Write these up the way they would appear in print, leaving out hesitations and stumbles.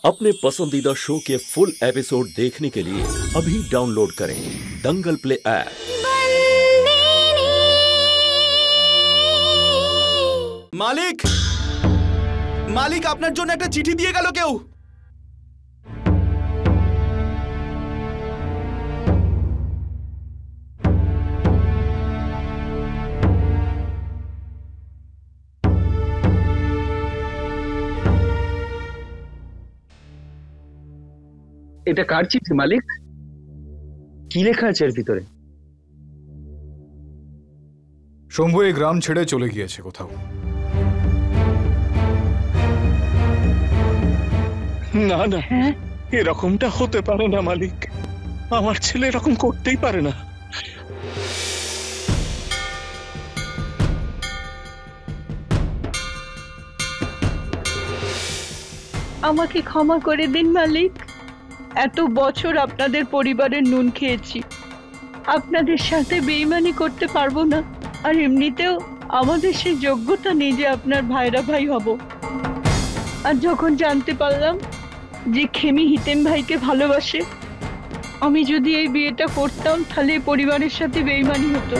अपने पसंदीदा शो के फुल एपिसोड देखने के लिए अभी डाउनलोड करें दंगल प्ले ऐप। मालिक, मालिक আপনার জন্য একটা চিঠি দিয়ে গেল কেউ। এটা কার চিঠি মালিক? কি লেখা আছে এর ভিতরে? শম্ভু এই গ্রাম ছেড়ে চলে গিয়েছে কোথাও। না না, এরকমটা হতে পারে না মালিক। আমার ছেলে এরকম করতেই পারে না। আমাকে ক্ষমা করে দিন মালিক। এত বছর আপনাদের পরিবারের নুন খেয়েছি, আপনাদের সাথে বেইমানি করতে পারবো না। আর এমনিতেও আমাদের সেই যোগ্যতা নেই যে আপনার ভাইরা ভাই হব। আর যখন জানতে পারলাম যে খেমি হিতেন ভাইকে ভালোবাসে, আমি যদি এই বিয়েটা করতাম তাহলে পরিবারের সাথে বেইমানি হতো।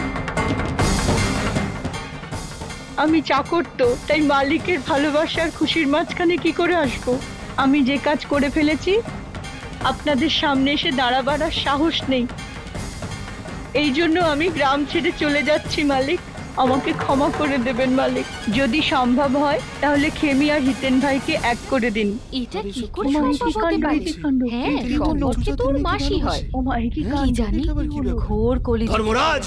আমি চাকর তো, তাই মালিকের ভালোবাসার খুশির মাঝখানে কি করে আসবো? আমি যে কাজ করে ফেলেছি আপনাদের সামনে এসে দাঁড়াবার আর সাহস নেই। এই জন্য আমি গ্রাম ছেড়ে চলে যাচ্ছি মালিক। আমাকে ক্ষমা করে দেবেন মালিক। যদি সম্ভব হয় তাহলে খেমি আর হিতেন ভাইকে এক করে দিন। এটা কি করে সম্ভব হতে পারে? হ্যাঁ, সম্পর্কে তোর মাসি হয়। ও মা, কি জানি ঘোর কলি। ধর্মরাজ,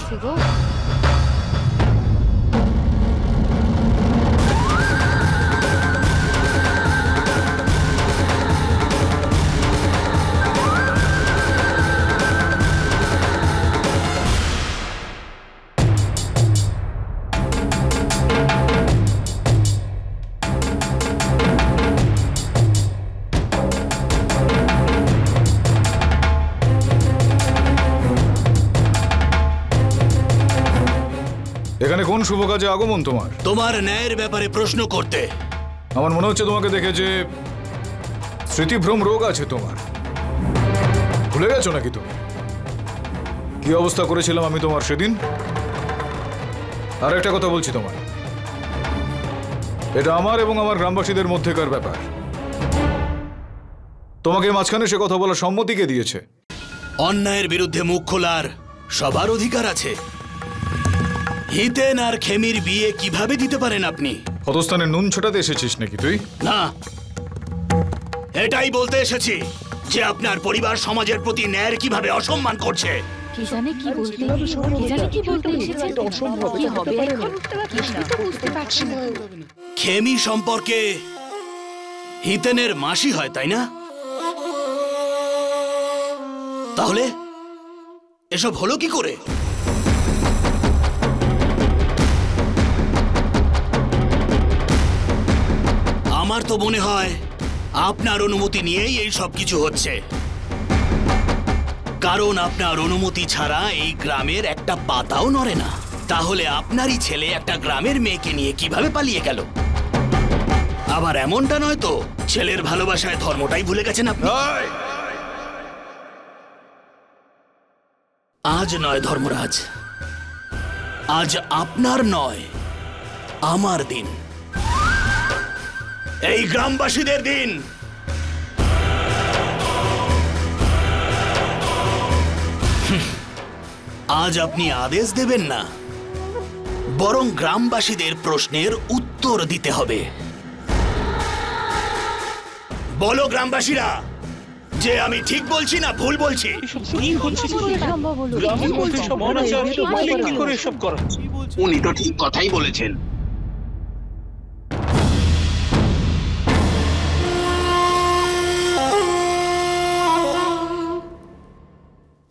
এখানে কোন শুভ কাজে আগমন তোমার? তোমার ন্যায়ের ব্যাপারে প্রশ্ন করতে। আমার মনে হচ্ছে তোমাকে দেখে যে স্মৃতিভ্রম রোগ আছে তোমার। ভুলে গেছো নাকি তুমি কি অবস্থা করেছিলাম আমি তোমার সেদিন? আর একটা কথা বলছি তোমার, এটা আমার এবং আমার গ্রামবাসীদের মধ্যেকার ব্যাপার। তোমাকে মাঝখানে সে কথা বলার সম্মতি কে দিয়েছে? অন্যায়ের বিরুদ্ধে মুখ খোলার সবার অধিকার আছে। হিতেন আর খেমির বিয়ে কিভাবে দিতে পারেন আপনি? ক্ষতস্থানে নুন ছোটাতে এসেছিস নাকি তুই? না, এটাই বলতে এসেছি যে আপনার পরিবার সমাজের প্রতি ন্যায়ের কিভাবে অসম্মান করছে। কি জানে কি বলতে এসেছে। কি হবে এখন কিছুই তো বুঝতে পারছি না। খেমি সম্পর্কে হিতেনের মাসি হয়, তাই না? তাহলে এসব হলো কি করে? আমার তো মনে হয় আপনার অনুমতি নিয়েই এই সব কিছু হচ্ছে, কারণ আপনার অনুমতি ছাড়া এই গ্রামের একটা পাতাও নড়ে না। তাহলে আপনারই ছেলে একটা গ্রামের মেয়েকে নিয়ে কিভাবে পালিয়ে গেল? আবার এমনটা নয় তো ছেলের ভালোবাসায় ধর্মটাই ভুলে গেছেন আপনি? আজ নয় ধর্মরাজ, আজ আপনার নয় আমার দিন, এই গ্রামবাসীদের দিন। আজ আপনি আদেশ দেবেন না, বরং গ্রামবাসীদের প্রশ্নের উত্তর দিতে হবে। বলো গ্রামবাসীরা, যে আমি ঠিক বলছি না ভুল বলছি? উনি তো ঠিক কথাই বলেছেন।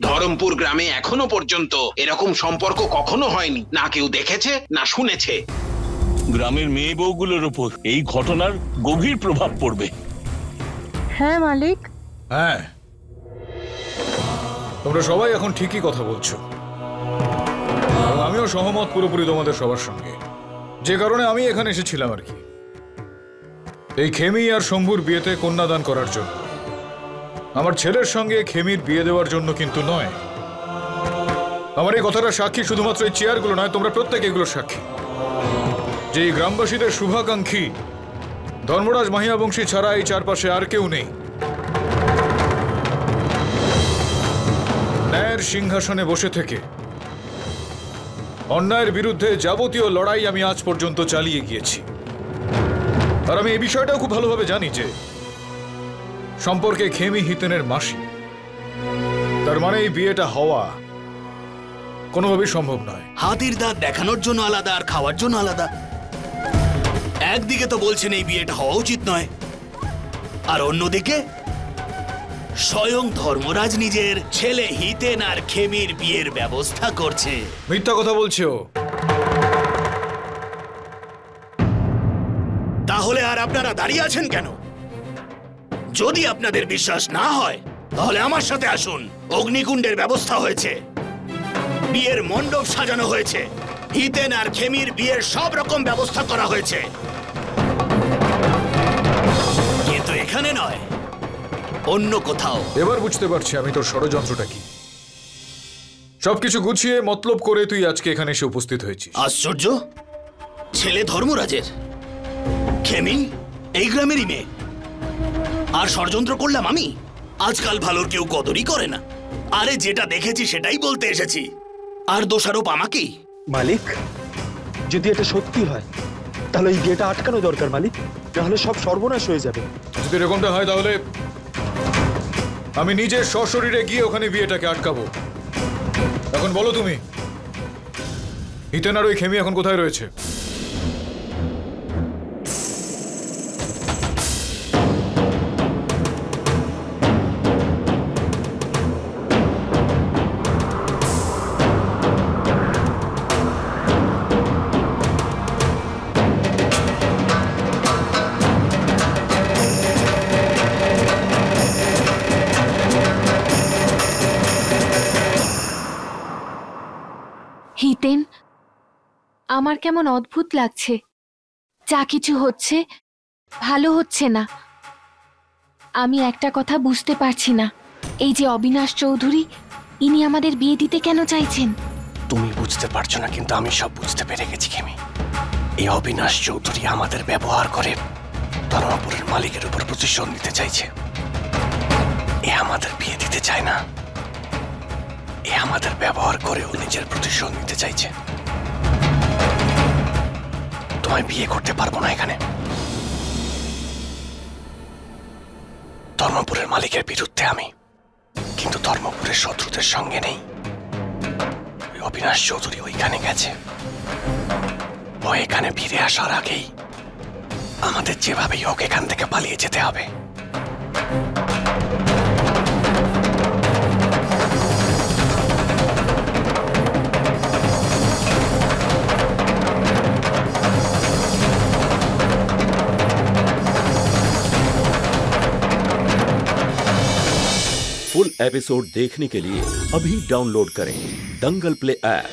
ধরমপুর গ্রামে এখনো পর্যন্ত এরকম সম্পর্ক কখনো হয়নি, না কেউ দেখেছে না শুনেছে। গ্রামের মেয়ে বউগুলোর উপর এই ঘটনার গভীর প্রভাব পড়বে। হ্যাঁ মালিক। হ্যাঁ, তোমরা সবাই এখন ঠিকই কথা বলছো। আমিও সহমত পুরোপুরি তোমাদের সবার সঙ্গে, যে কারণে আমি এখানে এসেছিলাম আর কি। এই খেমি আর শম্ভুর বিয়েতে কন্যাদান করার জন্য, আমার ছেলের সঙ্গে খেমির বিয়ে দেওয়ার জন্য কিন্তু নয়। আমার এই কথাটা সাক্ষী শুধুমাত্র এই চেয়ারগুলো নয়, তোমরা প্রত্যেকে এগুলো সাক্ষী যে এই গ্রামবাসীদের শুভাকাঙ্ক্ষী ধর্মরাজ মাহিয়া বংশী ছাড়া এই চারপাশে আর কেউ নেই। ন্যায়ের সিংহাসনে বসে থেকে অন্যায়ের বিরুদ্ধে যাবতীয় লড়াই আমি আজ পর্যন্ত চালিয়ে গিয়েছি। আর আমি এই বিষয়টাও খুব ভালোভাবে জানি যে সম্পর্কে খেমি হিতেনের মাসি, তার মানে এই বিয়েটা হওয়া কোনোভাবেই সম্ভব নয়। হাতির দাঁত দেখানোর জন্য আলাদা আর খাওয়ার জন্য আলাদা। একদিকে তো বলছেন এই বিয়েটা হওয়া উচিত নয়, আর অন্যদিকে স্বয়ং ধর্মরাজ নিজের ছেলে হিতেন আর খেমির বিয়ের ব্যবস্থা করছে। মিথ্যা কথা বলছে ও। তাহলে আর আপনারা দাঁড়িয়ে আছেন কেন? যদি আপনাদের বিশ্বাস না হয় তাহলে আমার সাথে আসুন। অগ্নিকুণ্ডের ব্যবস্থা হয়েছে, বিয়ের মণ্ডপ সাজানো হয়েছে, হিতেন আর খেমির বিয়ের সব রকম ব্যবস্থা করা হয়েছে, কিন্তু এখানে নয়, অন্য কোথাও। এবার বুঝতে পারছি আমি তোর ষড়যন্ত্রটা কি। সবকিছু গুছিয়ে মতলব করে তুই আজকে এখানে এসে উপস্থিত হয়েছিস। আশ্চর্য, ছেলে ধর্মরাজের, খেমি এই গ্রামেরই মেয়ে, আর ষড়যন্ত্র করলাম আমি? আজকাল ভালোর কেউ কদরই করে না। আরে যেটা দেখেছি সেটাই বলতে এসেছি, আর দোষারোপ আমাকেই। মালিক, যদি এটা সত্যি হয় তাহলে এই বিয়েটা আটকানো দরকার মালিক, নাহলে সব সর্বনাশ হয়ে যাবে। যদি এরকমটা হয় তাহলে আমি নিজে সশরীরে গিয়ে ওখানে বিয়েটাকে আটকাবো। এখন বলো তুমি, হিতেন আর ওই খেমি এখন কোথায় রয়েছে? হিতেন, আমার কেমন অদ্ভুত লাগছে। যা কিছু হচ্ছে ভালো হচ্ছে না। আমি একটা কথা বুঝতে পারছি না, এই যে অবিনাশ চৌধুরী, ইনি আমাদের বিয়ে দিতে কেন চাইছেন? তুমি বুঝতে পারছো না, কিন্তু আমি সব বুঝতে পেরে গেছি খেমি। এই অবিনাশ চৌধুরী আমাদের ব্যবহার করে ধর্মপুরের মালিকের উপর প্রতিশোধ নিতে চাইছে। এ আমাদের বিয়ে দিতে চায় না, এ আমাদের ব্যবহার করে ও নিজের প্রতিশোধ নিতে চাইছে। তোমায় বিয়ে করতে পারবো না এখানে। ধর্মপুরের মালিকের বিরুদ্ধে আমি, কিন্তু ধর্মপুরের শত্রুদের সঙ্গে নেই। ওই অবিনাশ চৌধুরী ওইখানে গেছে, ও এখানে ফিরে আসার আগেই আমাদের যেভাবেই হোক এখান থেকে পালিয়ে যেতে হবে। फुल एपिसोड देखने के लिए अभी डाउनलोड करें दंगल प्ले ऐप।